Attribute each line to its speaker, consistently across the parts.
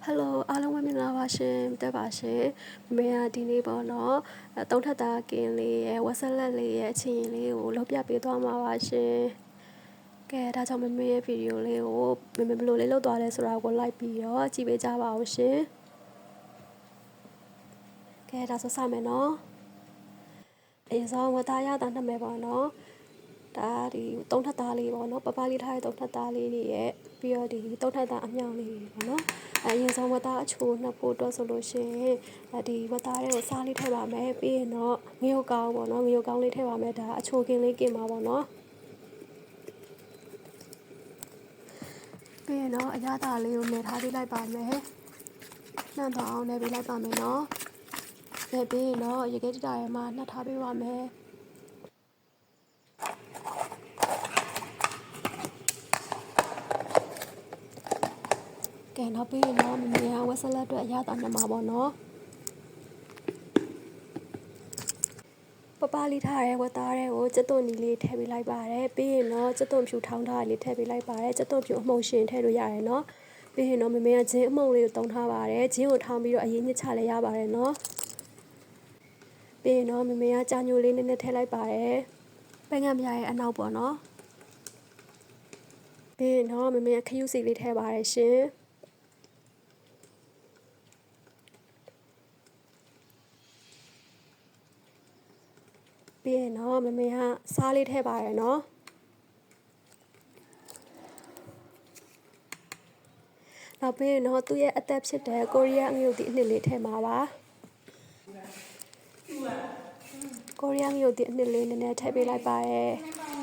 Speaker 1: Hello အားလုံးပဲမင်္ဂလာပါရှင်တက်ပါရှင်မမေကဒီနေ့ပေါ့နော်သုံးထပ်သားကင်းလေးရဲ့ဝက်ဆက်လက်လေးရဲ့အချင်းရင်လေးကိုလုပ်ပြပေးသွားမှာပါရှင်ကဲဒါကြောင့်မမေရဲ့ဗီဒီယိုလေးကိုမမေဘယ်လိုလေးလုပ်သွားလဲဆိုတာကိုလိုက်ပြီးတော့ကြည့်ပေးကြပါဦးရှင်ကဲဒါဆိုစမယ်နော်အရင်ဆုံးဝက်သားရတာနှစ်မယ်ပေါ့နော်ဒါဒီသုံးထပ်သားလေးပေါ့နော်ပပလေးထားတဲ့သုံးထပ်သားလေးတွေရဲ့ပြီးတော့ဒီသုံးထပ်သားအမြောင်လေးပေါ့နော်အရင်ဆုံးဝက်သားအချိုနှစ်ဖို့တော့ဆိုလို့ရှိရင်ဒီဝက်သားတွေကိုစားလေးထည့်ပါမယ်ပြီးရင်တော့ငရုတ်ကောင်းပေါ့နော်ငရုတ်ကောင်းလေးထည့်ပါမယ်ဒါအချိုကင်းလေးကင်ပါပေါ့နော်ပြီးရင်တော့အရသာလေးကိုနယ်ထားပေးလိုက်ပါမယ်နှံ့သွားအောင်နယ်ပေးလိုက်ပါမယ်နော်နယ်ပြီးရင်တော့ရေခဲတတာရဲမှာနှက်ထားပေးပါမယ်ကဲနောက်ပြီးရင်တော့မမေကဝက်ဆက်လက်အတွက်အရသာနှမှာပေါ့နော်ပပလေးထားရဲဝက်သားတွေကိုစက်သွန်နီလေးထည့်ပေးလိုက်ပါတယ်ပြီးရင်တော့စက်သွန်ဖြူထောင်းထားလေးထည့်ပေးလိုက်ပါတယ်စက်သွန်ဖြူအမှုန်ရှင်ထည့်လို့ရတယ်နော်ပြီးရင်တော့မမေကဂျင်းအမှုန်လေးကိုတုံးထားပါတယ်ဂျင်းကိုထောင်းပြီးတော့အရင်ညှစ်ချလဲရပါတယ်နော်ပြီးရင်တော့မမေကကြာညိုလေးနည်းနည်းထည့်လိုက်ပါတယ်ပဲငံပြရဲ့အနောက်ပေါ့နော်ပြီးရင်တော့မမေကခရုစီလေးထည့်ပါတယ်ရှင်ပြီးရင်တော့မမေကစားလေးထည့်ပါရယ်နော်နောက်ပြီးရင်တော့သူ့ရဲ့အသက်ဖြစ်တဲ့ကိုရီးယားအငရုတ်ဒီအနှစ်လေးထည့်မှာပါကိုရီးယားငရုတ်ဒီအနှစ်လေးနည်းနည်းထည့်ပေးလိုက်ပါရယ်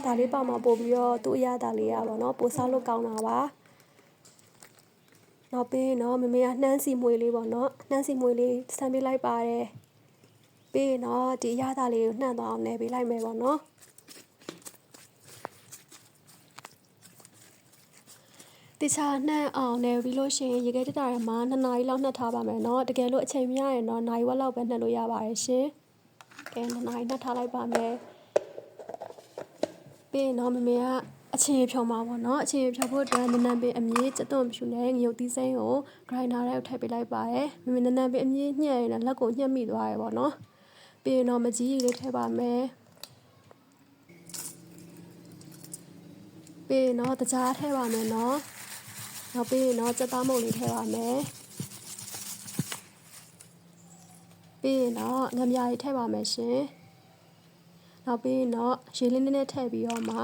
Speaker 1: ဒါလေးပါမှာပို့ပြီးတော့သူ့အရသာလေးရပါတော့ပို့စားလို့ကောင်းတာပါနောက်ပြီးရင်တော့မမေကနှမ်းစီမွေလေးပေါ့နော်နှမ်းစီမွေလေးဆမ်းပေးလိုက်ပါတယ်ပြီးရင်တော့ဒီအရသာလေးကိုနှံ့သွားအောင်နယ်ပေးလိုက်မယ်ပေါ့နော်တခြားနှံ့အောင်နယ်ပြီးလို့ရှိရင်ရေခဲတတာထဲမှာ2နာရီလောက်နှက်ထားပါမယ်နော်တကယ်လို့အချိန်မရရင်တော့နာရီဝက်လောက်ပဲနှက်လို့ရပါတယ်ရှင်ကဲ2နာရီနှက်ထားလိုက်ပါမယ်ပြီးရင်တော့မမေကအချင်းဖြုံပါပေါ့နော်အချင်းဖြုံဖို့အတွက်နနံပင်အမြင့်စက်သွန်ဖြူနဲ့ငရုတ်သီးစိမ်းကိုဂရိုင်းဒါထဲကိုထည့်ပေးလိုက်ပါတယ်မမေနနံပင်အမြင့်ညှက်ရင်လက်ကိုညှက်မိသွားရပေါ့နော်ပြီးရင်တော့မကြီးလေးထည့်ပါမယ်ပြီးရင်တော့တကြားထည့်ပါမယ်နော်နောက်ပြီးရင်တော့စက်သားမုတ်လေးထည့်ပါမယ်ပြီးရင်တော့ငမြရီထည့်ပါမယ်ရှင်နောက်ပြီးရင်တော့ရေလေးနည်းနည်းထည့်ပြီးတော့မှ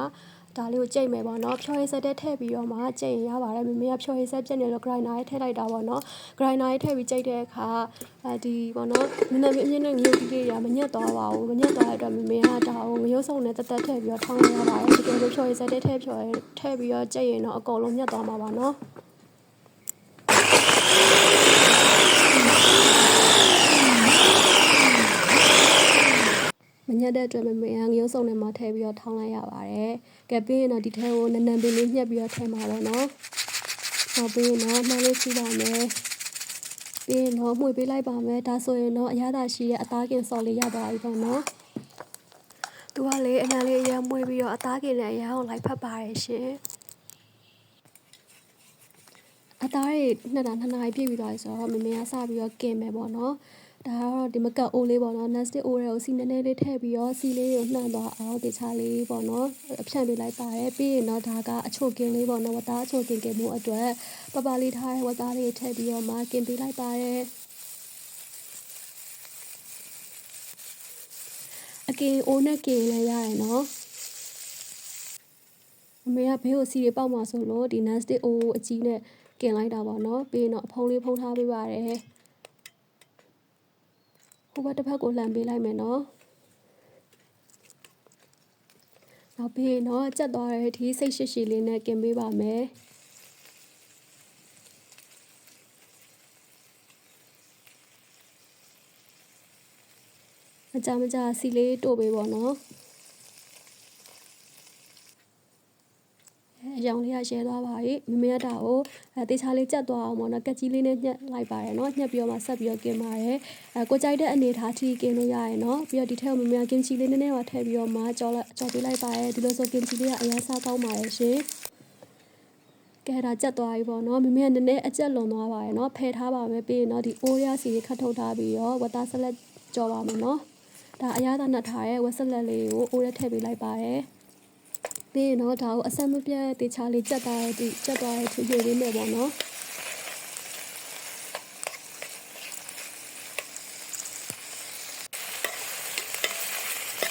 Speaker 1: ဒါလေးကိုကြိတ်မယ်ပေါ့နော်ဖြော်ရည်စက်တဲ့ထည့်ပြီးတော့မှကြိတ်ရင်ရပါတယ်မမေကဖြော်ရည်စက်ပြည့်နေလို့ grinder ရေးထည့်လိုက်တာပေါ့နော် grinder ရေးထည့်ပြီးကြိတ်တဲ့အခါဒီပေါ့နော်နည်းနည်းအမြင့်နဲ့ငရုတ်ကြီးလေးမညက်သွားပါဘူးမညက်သွားတဲ့အတွက်မမေကဒါကိုငရုတ်စုံနဲ့တက်တက်ထည့်ပြီးတော့ထောင်းရပါတယ်တကယ်လို့ဖြော်ရည်စက်တဲ့ထည့်ပြီးတော့ကြိတ်ရင်တော့အကုန်လုံးညက်သွားမှာပါနော်မညက်တဲ့အတွက်မမေကငရုတ်စုံနဲ့မှထည့်ပြီးတော့ထောင်းလိုက်ရပါတယ်ကဲပြီးရင်တော့ဒီထဲကိုနနံပင်လေးညှက်ပြီးတော့ထည့်မှာပေါ့နော်နောက်ပြီးရင်တော့နှမ်းလေးစီးပါမယ်ပြီးရင်တော့မှွေပေးလိုက်ပါမယ်ဒါဆိုရင်တော့အရသာရှိရဲ့အသားကင်စော်လေးရပါပြီပေါ့နော်သူကလေအနံလေးအရမှွေပြီးတော့အသားကင်လည်းအရအောင်လိုက်ဖက်ပါတယ်ရှင်အသားတွေ2နာရီပြည့်ပြီးသွားပြီဆိုတော့မမေကစပြီးတော့ကင်မယ်ပေါ့နော်ဒါကတော့ဒီမကတ်အိုးလေးပေါ့နော် nestic အိုးတွေကိုစီနည်းနည်းလေးထည့်ပြီးတော့စီလေးကိုနှံ့သွားအောင်တခြားလေးပေါ့နော်ဖြန့်ပေးလိုက်ပါတယ်ပြီးရင်တော့ဒါကအချိုကင်းလေးပေါ့နော်ဝတ်သားအချိုကင်းမှုအတွက်ပပလေးထားတဲ့ဝတ်သားလေးထည့်ပြီးတော့မှကင်ပေးလိုက်ပါတယ်အကင်အိုးနဲ့ကင်လည်းရတယ်နော်အမေကဘေးကိုစီတွေပေါက်မှာဆိုလို့ဒီ nestic အိုးအကြီးနဲ့ကင်လိုက်တာပေါ့နော်ပြီးရင်တော့အဖုံးလေးဖုံးထားပေးပါတယ်ဟိုဘက်တစ်ဖက်ကိုလှန်ပေးလိုက်မယ်နော်နောက်ပြီးရင်တော့ကြက်သွားတဲ့အထိစိတ်ရှိရှိလေးနဲ့ကင်ပေးပါမယ်မကြစီလေးတို့ပေးပေါ့နော်အရောင်လေးကရဲသွားပါပြီမမေကတာကိုတေချာလေးကြက်သွားအောင်ပေါ့နော်ကက်ကြီးလေးနဲ့ညှက်လိုက်ပါတယ်နော်ညှက်ပြီးတော့မှဆက်ပြီးတော့ကင်ပါတယ်ကိုကြိုက်တဲ့အနေထားထိကင်လို့ရရယ်နော်ပြီးတော့ဒီထက်မမေကကင်ချီလေးနည်းနည်းပါထည့်ပြီးတော့မှကြော်ပေးလိုက်ပါတယ်ဒီလိုဆိုကင်ချီလေးကအရင်စားကောင်းပါတယ်ရှင် ကဲဒါကြက်သွားပြီပေါ့နော်မမေကနည်းနည်းအကြက်လွန်သွားပါရဲ့နော်ဖယ်ထားပါမယ်ပြီးရင်တော့ဒီအိုးရစီခတ်ထုတ်ထားပြီးတော့ဝတ်သားဆက်လက်ကြော်ပါမယ်နော်ဒါအရသာနဲ့ထားရဲ့ဝက်ဆက်လက်လေးကိုအိုးရထည့်ပေးလိုက်ပါတယ်ပြီးရင်တော့ဒါကိုအဆက်မပြတ်တေချာလေးကြက်သွားတဲ့ထူထူလေးနဲ့ပေါ့နော်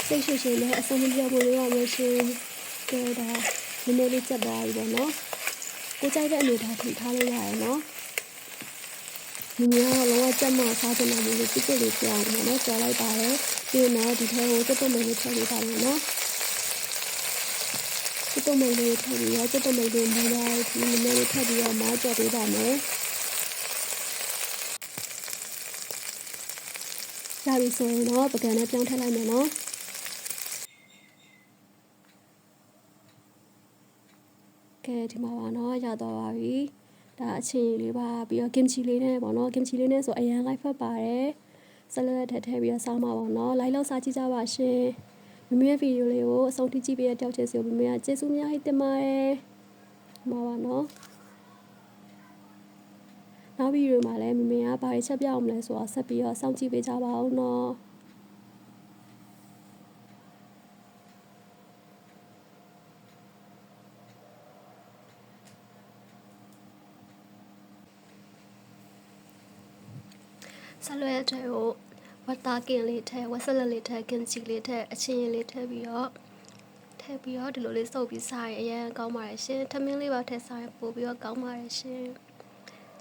Speaker 1: စိတ်ရှိရှိနဲ့အဆက်မပြတ်ဖို့ရရမယ်ရှင်ကဲဒါနည်းနည်းလေးကြက်သွားပြီပေါ့နော်ကိုကြိုက်တဲ့အနေထားထိထားလို့ရရနော်ဒီမျိုးကတော့လောကကြက်မှစားကြတယ်လို့ပြစ်လေးပြောင်းနော်ကြော်လိုက်ပါတယ်ပြီးတော့ဒီထဲကိုတက်တက်လေးထည့်ပေးပါမယ်နော်တက်တက်လေးထည့်ပြီးတော့တက်တက်လေးမူလိုက်ဒီနည်းနည်းလေးထည့်ပြီးတော့မကြော်ပေးပါမယ်ရပြီဆိုရင်တော့ပကံနဲ့ပြောင်းထည့်လိုက်မယ်နော်ကဲဒီမှာပါနော်ရတော့ပါပြီဒါအချင်းလေးပါပြီးတော့ kimchi လေးနဲ့ပေါ့နော် kimchi လေးနဲ့ဆိုအရန်လိုက်ဖက်ပါတယ်ဆက်လက်ထည့်ပြီးတော့စားမှာပေါ့နော်လိုက်လောက်စားကြည့်ကြပါရှင်မမေရဲ့ဗီဒီယိုလေးကိုအဆုံးထိကြည့်ပေးတဲ့တောက်ချစ်စီကိုမမေကကျေးဇူးများတင်ပါတယ်ဒီမှာပါနော်နောက်ဗီဒီယိုမှာလည်းမမေကဘာတွေချက်ပြအောင်မလဲဆိုတော့ဆက်ပြီးတော့စောင့်ကြည့်ပေးကြပါဦးနော်ဆက်လွဲတဲ့ကိုဝတ်သားကင်လေးထဲဝက်ဆက်လက်လေးထဲကင်ချီလေးထဲအချင်းလေးထဲပြီးတော့ဒီလိုလေးစုပ်ပြီးစားရင်အရင်ကောင်းပါတယ်ရှင်ထမင်းလေးပါထည့်စားရင်ပို့ပြီးတော့ကောင်းပါတယ်ရှင်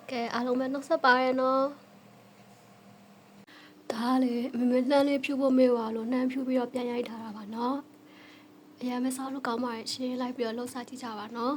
Speaker 1: ကဲအားလုံးပဲနှုတ်ဆက်ပါရနော်ဒါလေမမေလှမ်းလေးဖြူဖို့မေ့ပါလို့နှမ်းဖြူပြီးတော့ပြန်ရိုက်ထားတာပါနော်အရင်မစားလို့ကောင်းပါတယ်ရှင်လိုက်ပြီးတော့လှုပ်စားကြည့်ကြပါနော်